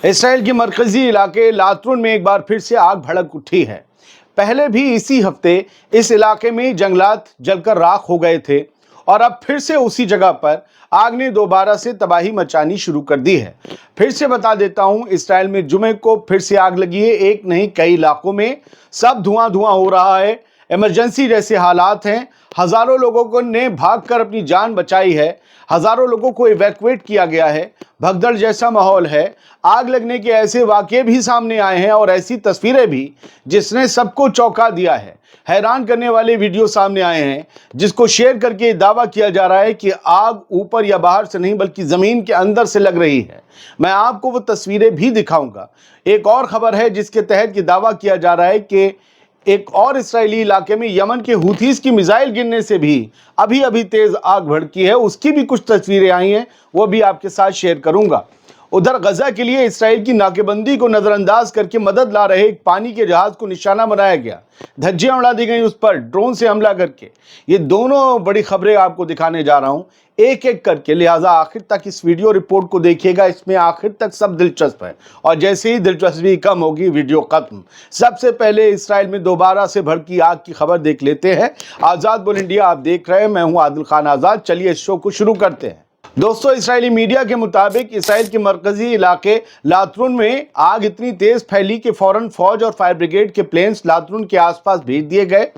Israel के मरकजी इलाके लातरून में एक बार फिर से आग भड़क उठी है। पहले भी इसी हफ्ते इस इलाके में जंगलात जलकर राख हो गए थे और अब फिर से उसी जगह पर आग ने दोबारा से तबाही मचानी शुरू कर दी है। फिर से बता देता हूं, इसराइल में जुमे को फिर से आग लगी है। एक नहीं कई इलाकों में सब धुआं धुआं हो रहा है। इमरजेंसी जैसे हालात हैं। हजारों लोगों को ने भागकर अपनी जान बचाई है। हजारों लोगों को इवैक्यूएट किया गया है। भगदड़ जैसा माहौल है। आग लगने के ऐसे वाकये भी सामने आए हैं और ऐसी तस्वीरें भी जिसने सबको चौंका दिया है। हैरान करने वाले वीडियो सामने आए हैं जिसको शेयर करके दावा किया जा रहा है कि आग ऊपर या बाहर से नहीं बल्कि जमीन के अंदर से लग रही है। मैं आपको वो तस्वीरें भी दिखाऊंगा। एक और खबर है जिसके तहत ये दावा किया जा रहा है कि एक और इस्राएली इलाके में यमन के हुथीस की मिसाइल गिरने से भी अभी तेज आग भड़की है। उसकी भी कुछ तस्वीरें आई हैं, वो भी आपके साथ शेयर करूंगा। उधर गजा के लिए इसराइल की नाकेबंदी को नजरअंदाज करके मदद ला रहे एक पानी के जहाज को निशाना बनाया गया। धज्जियां उड़ा दी गई उस पर ड्रोन से हमला करके। ये दोनों बड़ी खबरें आपको दिखाने जा रहा हूं एक एक करके, लिहाजा आखिर तक इस वीडियो रिपोर्ट को देखिएगा। इसमें आखिर तक सब दिलचस्प है और जैसे ही दिलचस्पी कम होगी वीडियो खत्म। सबसे पहले इसराइल में दोबारा से भड़की आग की खबर देख लेते हैं। आज़ाद बोल इंडिया आप देख रहे हैं, मैं हूं आदिल खान आज़ाद। चलिए इस शो को शुरू करते हैं। दोस्तों, इस्राएली मीडिया के मुताबिक इसराइल के मरकजी इलाके लातरून में आग इतनी तेज फैली कि फौरन फौज और फायर ब्रिगेड के प्लेन्स लातरून के आसपास भेज दिए गए।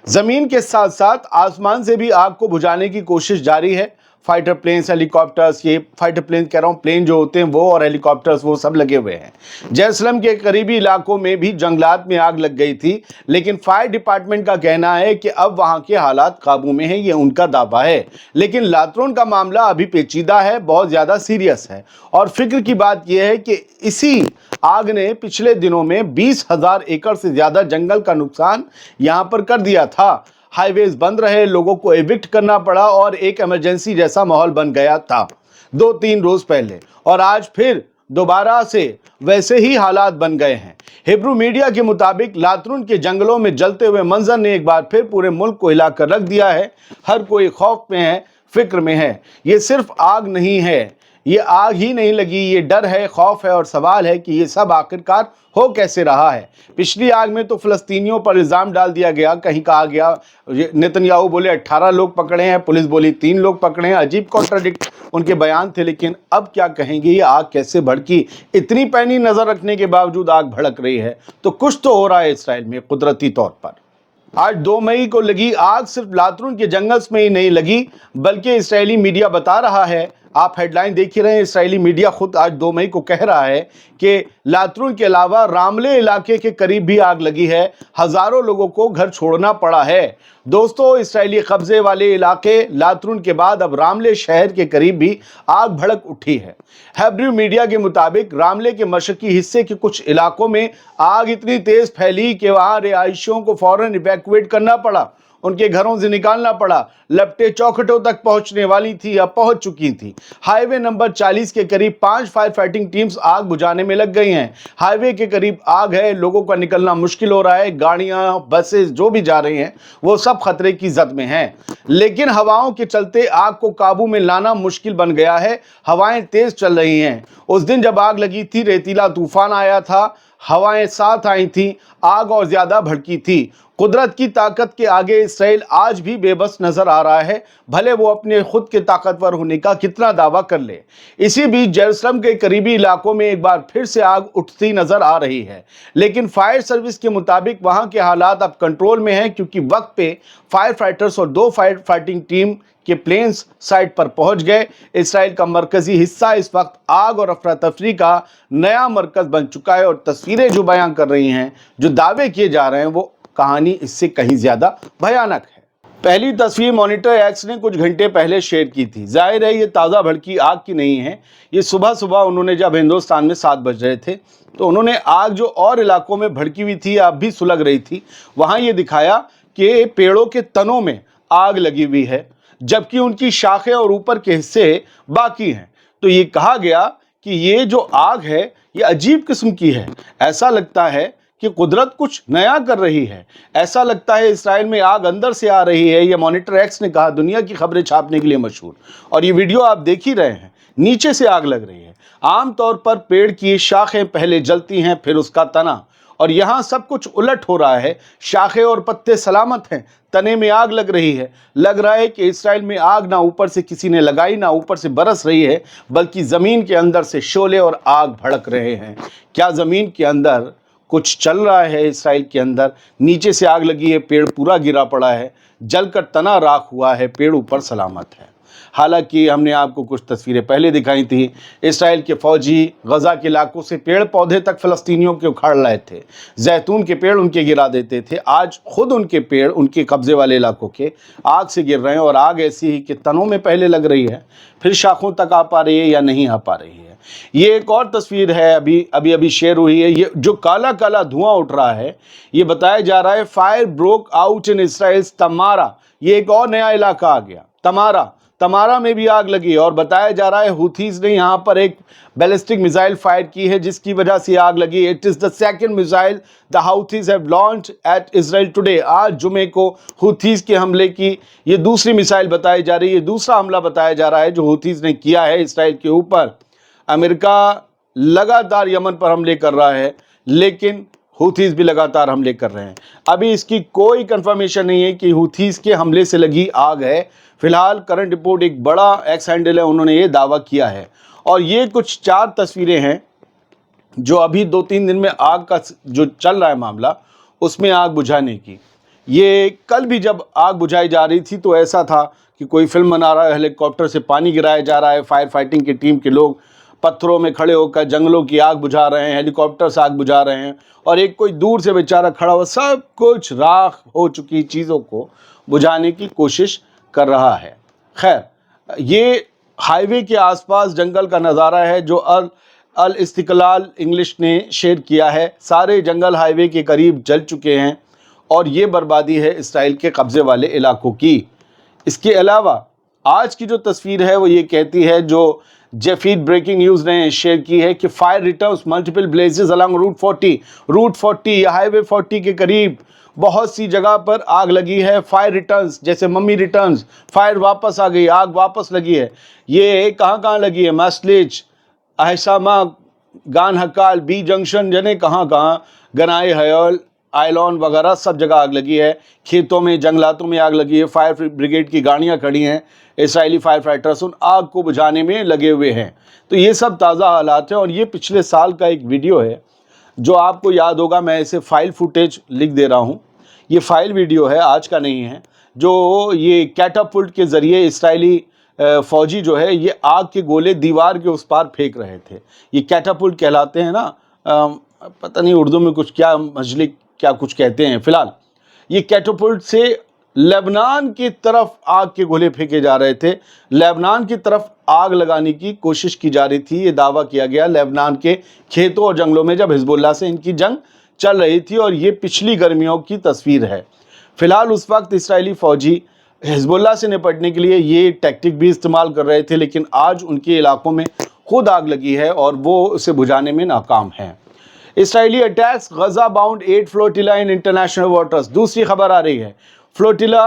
जमीन के साथ साथ आसमान से भी आग को बुझाने की कोशिश जारी है। फाइटर प्लेन्स, हेलीकॉप्टर्स, ये फाइटर प्लेन कह रहा हूँ, प्लेन जो होते हैं वो, और हेलीकॉप्टर्स वो सब लगे हुए हैं। जेरूसलम के करीबी इलाकों में भी जंगलात में आग लग गई थी, लेकिन फायर डिपार्टमेंट का कहना है कि अब वहाँ के हालात काबू में हैं, ये उनका दावा है। लेकिन लातरून का मामला अभी पेचीदा है, बहुत ज़्यादा सीरियस है। और फिक्र की बात यह है कि इसी आग ने पिछले दिनों में 20,000 एकड़ से ज़्यादा जंगल का नुकसान यहाँ पर कर दिया था। हाईवेज बंद रहे, लोगों को एविक्ट करना पड़ा और एक इमरजेंसी जैसा माहौल बन गया था 2-3 रोज पहले, और आज फिर दोबारा से वैसे ही हालात बन गए हैं। हिब्रू मीडिया के मुताबिक लातरून के जंगलों में जलते हुए मंजर ने एक बार फिर पूरे मुल्क को हिलाकर रख दिया है। हर कोई खौफ में है, फिक्र में है। ये सिर्फ आग नहीं है, ये आग ही नहीं लगी, ये डर है, खौफ है और सवाल है कि ये सब आखिरकार हो कैसे रहा है। पिछली आग में तो फ़लस्तीनियों पर इल्ज़ाम डाल दिया गया, कहीं कहा गया, नेतन्याहू बोले 18 लोग पकड़े हैं, पुलिस बोली 3 लोग पकड़े हैं। अजीब कॉन्ट्राडिक्ट उनके बयान थे। लेकिन अब क्या कहेंगे, ये आग कैसे भड़की? इतनी पैनी नज़र रखने के बावजूद आग भड़क रही है, तो कुछ तो हो रहा है इसराइल में कुदरती तौर पर। आज 2 मई को लगी आग सिर्फ लातरून के जंगल्स में ही नहीं लगी, बल्कि इस्राएली मीडिया बता रहा है, आप हेडलाइन देख ही रहे हैं, इस्राएली मीडिया खुद आज 2 मई को कह रहा है कि लातरून के अलावा रामले इलाके के करीब भी आग लगी है। हजारों लोगों को घर छोड़ना पड़ा है। दोस्तों, इस्राएली कब्जे वाले इलाके लातरून के बाद अब रामले शहर के करीब भी आग भड़क उठी है। हिब्रू मीडिया के मुताबिक रामले के मशरकी हिस्से के कुछ इलाकों में आग इतनी तेज फैली कि वहां रिहायशियों को फौरन इवैक्यूएट करना पड़ा, उनके घरों से निकालना पड़ा। लपटें चौखटों तक पहुंचने वाली थी या पहुंच चुकी थी। हाईवे नंबर 40 के करीब 5 फायर फाइटिंग टीम्स आग बुझाने में लग गई हैं। हाईवे के करीब आग है, लोगों का निकलना मुश्किल हो रहा है। गाड़ियां, बसेस जो भी जा रही हैं वो सब खतरे की जद में हैं। लेकिन हवाओं के चलते आग को काबू में लाना मुश्किल बन गया है। हवाएं तेज चल रही हैं। उस दिन जब आग लगी थी, रेतीला तूफान आया था, हवाएं साथ आई थी, आग और ज्यादा भड़की थी। कुदरत की ताकत के आगे इसराइल आज भी बेबस नजर आ रहा है, भले वो अपने खुद के ताकतवर होने का कितना दावा कर ले। इसी बीच जेरूसलम के करीबी इलाकों में एक बार फिर से आग उठती नजर आ रही है, लेकिन फायर सर्विस के मुताबिक वहां के हालात अब कंट्रोल में हैं, क्योंकि वक्त पे फायर फाइटर्स और 2 फायर फाइटिंग टीम के प्लेन्स साइट पर पहुंच गए। इसराइल का मरकजी हिस्सा इस वक्त आग और अफरा तफरी का नया मरकज बन चुका है और तस्वीरें जो बयां कर रही हैं, जो दावे किए जा रहे हैं, वो कहानी इससे कहीं ज्यादा भयानक है। पहली तस्वीर मॉनिटर एक्स ने कुछ घंटे पहले शेयर की थी। जाहिर है ये ताज़ा भड़की आग की नहीं है। ये सुबह सुबह उन्होंने, जब हिंदुस्तान में 7 बज रहे थे, तो उन्होंने आग जो और इलाकों में भड़की हुई थी, अब भी सुलग रही थी, वहाँ ये दिखाया कि पेड़ों के तनों में आग लगी हुई है, जबकि उनकी शाखें और ऊपर के हिस्से बाकी हैं। तो ये कहा गया कि ये जो आग है ये अजीब किस्म की है। ऐसा लगता है कि कुदरत कुछ नया कर रही है। ऐसा लगता है इसराइल में आग अंदर से आ रही है। ये मॉनिटर एक्स ने कहा, दुनिया की खबरें छापने के लिए मशहूर। और ये वीडियो आप देख ही रहे हैं। नीचे से आग लग रही है। आम तौर पर पेड़ की शाखें पहले जलती हैं, फिर उसका तना, और यहाँ सब कुछ उलट हो रहा है। शाखें और पत्ते सलामत हैं, तने में आग लग रही है। लग रहा है कि इसराइल में आग ना ऊपर से किसी ने लगाई, ना ऊपर से बरस रही है, बल्कि ज़मीन के अंदर से शोले और आग भड़क रहे हैं। क्या ज़मीन के अंदर कुछ चल रहा है? इसराइल के अंदर नीचे से आग लगी है, पेड़ पूरा गिरा पड़ा है, जलकर तना राख हुआ है, पेड़ ऊपर सलामत है। हालांकि हमने आपको कुछ तस्वीरें पहले दिखाई थी, इसराइल के फौजी गजा के इलाकों से पेड़ पौधे तक फ़लस्तीनियों के उखाड़ लाए थे, जैतून के पेड़ उनके गिरा देते थे। आज खुद उनके पेड़ उनके कब्जे वाले इलाकों के आग से गिर रहे हैं, और आग ऐसी ही कि तनों में पहले लग रही है, फिर शाखों तक आ पा रही है या नहीं आ पा रही है। ये एक और तस्वीर है, अभी शेयर हुई है। ये जो काला काला धुआं उठ रहा है, ये बताया जा रहा है fire broke out in Israel तमारा। ये एक और नया इलाका आ गया, तमारा में भी आग लगी, और बताया जा रहा है हुथीज ने यहाँ पर एक बैलिस्टिक मिसाइल फायर की है, जिसकी वजह से आग लगी। It is the second missile the Houthis have launched at Israel today. आज जुमे को हुथीज के हमले की ये दूसरी मिसाइल बताई जा रही है, दूसरा हमला बताया जा रहा है जो हुथीज ने किया है इसराइल के ऊपर। अमेरिका लगातार यमन पर हमले कर रहा है, लेकिन हुथीज भी लगातार हमले कर रहे हैं। अभी इसकी कोई कंफर्मेशन नहीं है कि हुथीज के हमले से लगी आग है। फिलहाल करंट रिपोर्ट, एक बड़ा एक्स हैंडल है, उन्होंने ये दावा किया है। और ये कुछ 4 तस्वीरें हैं जो अभी 2-3 दिन में आग का जो चल रहा है मामला, उसमें आग बुझाने की। ये कल भी जब आग बुझाई जा रही थी तो ऐसा था कि कोई फिल्म बना रहा है, हेलीकॉप्टर से पानी गिराया जा रहा है, फायर फाइटिंग की टीम के लोग पत्थरों में खड़े होकर जंगलों की आग बुझा रहे हैं, हेलीकॉप्टर से आग बुझा रहे हैं, और एक कोई दूर से बेचारा खड़ा हुआ सब कुछ राख हो चुकी चीज़ों को बुझाने की कोशिश कर रहा है। खैर, ये हाईवे के आसपास जंगल का नज़ारा है जो अल इस्तिकलाल इंग्लिश ने शेयर किया है। सारे जंगल हाईवे के करीब जल चुके हैं, और ये बर्बादी है इसराइल के कब्ज़े वाले इलाकों की। इसके अलावा आज की जो तस्वीर है वो ये कहती है, जो जेफीड ब्रेकिंग न्यूज़ ने शेयर की है, कि fire returns multiple blazes along route 40 या हाईवे 40 के करीब बहुत सी जगह पर आग लगी है। फायर रिटर्न्स जैसे मम्मी रिटर्न्स, फायर वापस आ गई, आग वापस लगी है। ये कहाँ लगी है? मैस्लिच, अहसामा, गान हकाल, बी जंक्शन, जने कहाँ गनाए हयल, आयलॉन वगैरह सब जगह आग लगी है। खेतों में, जंगलातों में आग लगी है। फायर ब्रिगेड की गाड़ियाँ खड़ी हैं, इसराइली फायर फाइटर्स उन आग को बुझाने में लगे हुए हैं। तो ये सब ताज़ा हालात हैं, और ये पिछले साल का एक वीडियो है जो आपको याद होगा। मैं इसे फाइल फुटेज लिख दे रहा हूँ, ये फाइल वीडियो है, आज का नहीं है, जो ये कैटापुल्ट के ज़रिए इसराइली फ़ौजी जो है ये आग के गोले दीवार के उस पार फेंक रहे थे। ये कैटापुल्ट कहलाते हैं ना, पता नहीं उर्दू में कुछ क्या मजलिक क्या कुछ कहते हैं। फ़िलहाल ये कैटापुल्ट से लेबनान की तरफ आग के गोले फेंके जा रहे थे, लेबनान की तरफ आग लगाने की कोशिश की जा रही थी। ये दावा किया गया लेबनान के खेतों और जंगलों में जब हिजबुल्लाह से इनकी जंग चल रही थी, और ये पिछली गर्मियों की तस्वीर है। फिलहाल उस वक्त इसराइली फ़ौजी हिजबुल्लाह से निपटने के लिए ये टैक्टिक भी इस्तेमाल कर रहे थे, लेकिन आज उनके इलाकों में खुद आग लगी है और वो उसे बुझाने में नाकाम है। Israeli attacks Gaza bound 8 flotilla in international waters. दूसरी खबर आ रही है, फ्लोटिला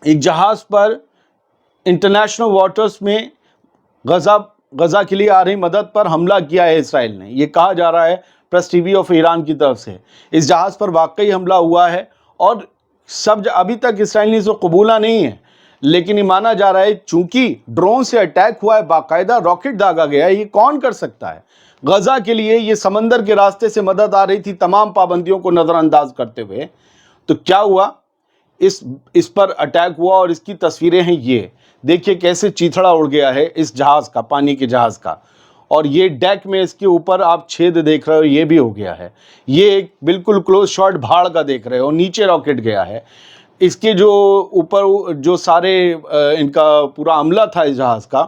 एक जहाज पर इंटरनेशनल वाटर्स में गजा के लिए आ रही मदद पर हमला किया है इसराइल ने। ये कहा जा रहा है प्रेस टीवी ऑफ ईरान की तरफ से। इस जहाज़ पर वाकई हमला हुआ है, और अभी तक इसराइल ने इसे कबूला नहीं है, लेकिन ये माना जा रहा है चूंकि ड्रोन से अटैक हुआ है, बाकायदा रॉकेट दागा गया है, ये कौन कर सकता है? गजा के लिए ये समंदर के रास्ते से मदद आ रही थी तमाम पाबंदियों को नज़रअंदाज करते हुए। तो क्या हुआ, इस पर अटैक हुआ, और इसकी तस्वीरें हैं। ये देखिए कैसे चीथड़ा उड़ गया है इस जहाज़ का, पानी के जहाज़ का, और ये डेक में इसके ऊपर आप छेद देख रहे हो, ये भी हो गया है। ये एक बिल्कुल क्लोज शॉट भाड़ का देख रहे हो, नीचे रॉकेट गया है। इसके जो ऊपर जो सारे इनका पूरा अमला था इस जहाज़ का,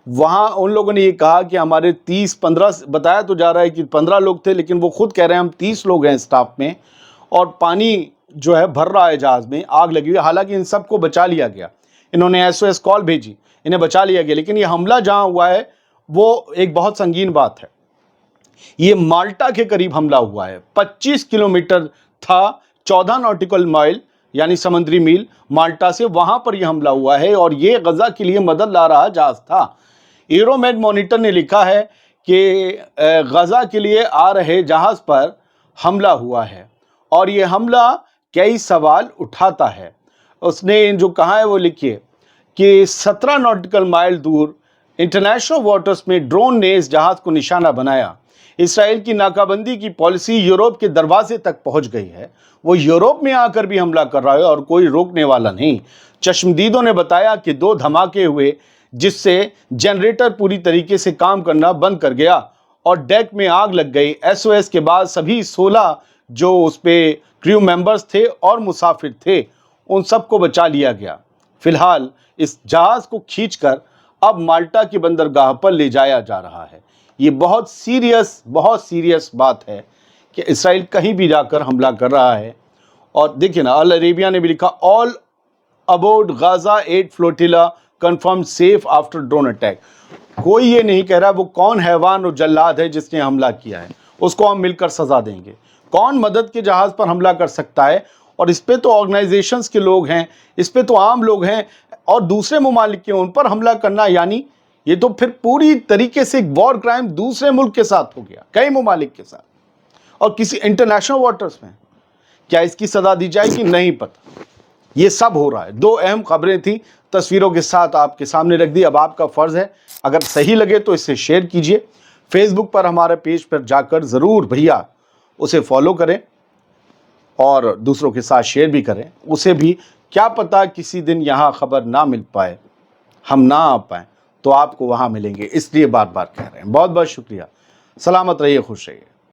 वहाँ उन लोगों ने ये कहा कि हमारे 30-15, बताया तो जा रहा है कि 15 लोग थे, लेकिन वो खुद कह रहे हैं हम 30 लोग हैं स्टाफ में, और पानी जो है भर रहा है जहाज़ में, आग लगी हुई है। हालांकि इन सबको बचा लिया गया, इन्होंने SOS कॉल भेजी, इन्हें बचा लिया गया, लेकिन ये हमला जहाँ हुआ है वो एक बहुत संगीन बात है। ये माल्टा के करीब हमला हुआ है, 25 किलोमीटर था, 14 नॉटिकल माइल यानी समुद्री मील माल्टा से, वहाँ पर यह हमला हुआ है, और ये गजा के लिए मदद ला रहा जहाज़ था। यूरोमेड मॉनिटर ने लिखा है कि गजा के लिए आ रहे जहाज पर हमला हुआ है और ये हमला कई सवाल उठाता है। उसने जो कहा है वो लिखिए कि 17 नॉटिकल माइल दूर इंटरनेशनल वाटर्स में ड्रोन ने इस जहाज को निशाना बनाया। इसराइल की नाकाबंदी की पॉलिसी यूरोप के दरवाजे तक पहुंच गई है। वो यूरोप में आकर भी हमला कर रहा है और कोई रोकने वाला नहीं। चश्मदीदों ने बताया कि 2 धमाके हुए जिससे जनरेटर पूरी तरीके से काम करना बंद कर गया और डेक में आग लग गई। एसओएस के बाद सभी 16 जो उस पे क्रू मेंबर्स थे और मुसाफिर थे उन सबको बचा लिया गया। फिलहाल इस जहाज को खींचकर अब माल्टा की बंदरगाह पर ले जाया जा रहा है। ये बहुत सीरियस बात है कि इसराइल कहीं भी जाकर हमला कर रहा है। और देखिए ना, अल अरेबिया ने भी लिखा, all aboard Gaza aid flotilla confirm safe after drone attack. कोई ये नहीं कह रहा वो कौन हैवान और जल्लाद है जिसने हमला किया है, उसको हम मिलकर सजा देंगे। कौन मदद के जहाज पर हमला कर सकता है? और इस पे तो ऑर्गेनाइजेशंस के लोग हैं, इस पे तो आम लोग हैं और दूसरे ममालिक के उन पर हमला करना, यानी ये तो फिर पूरी तरीके से एक वॉर क्राइम दूसरे मुल्क के साथ हो गया, कई ममालिक के साथ और किसी इंटरनेशनल वाटर्स में। क्या इसकी सजा दी जाएगी? नहीं पता। ये सब हो रहा है। 2 अहम खबरें थी, तस्वीरों के साथ आपके सामने रख दी। अब आपका फर्ज है, अगर सही लगे तो इसे शेयर कीजिए। फेसबुक पर हमारे पेज पर जाकर ज़रूर भैया उसे फॉलो करें और दूसरों के साथ शेयर भी करें। उसे भी क्या पता किसी दिन यहाँ खबर ना मिल पाए, हम ना आ पाए, तो आपको वहाँ मिलेंगे, इसलिए बार बार कह रहे हैं। बहुत बहुत शुक्रिया। सलामत रहिए, खुश रहिए।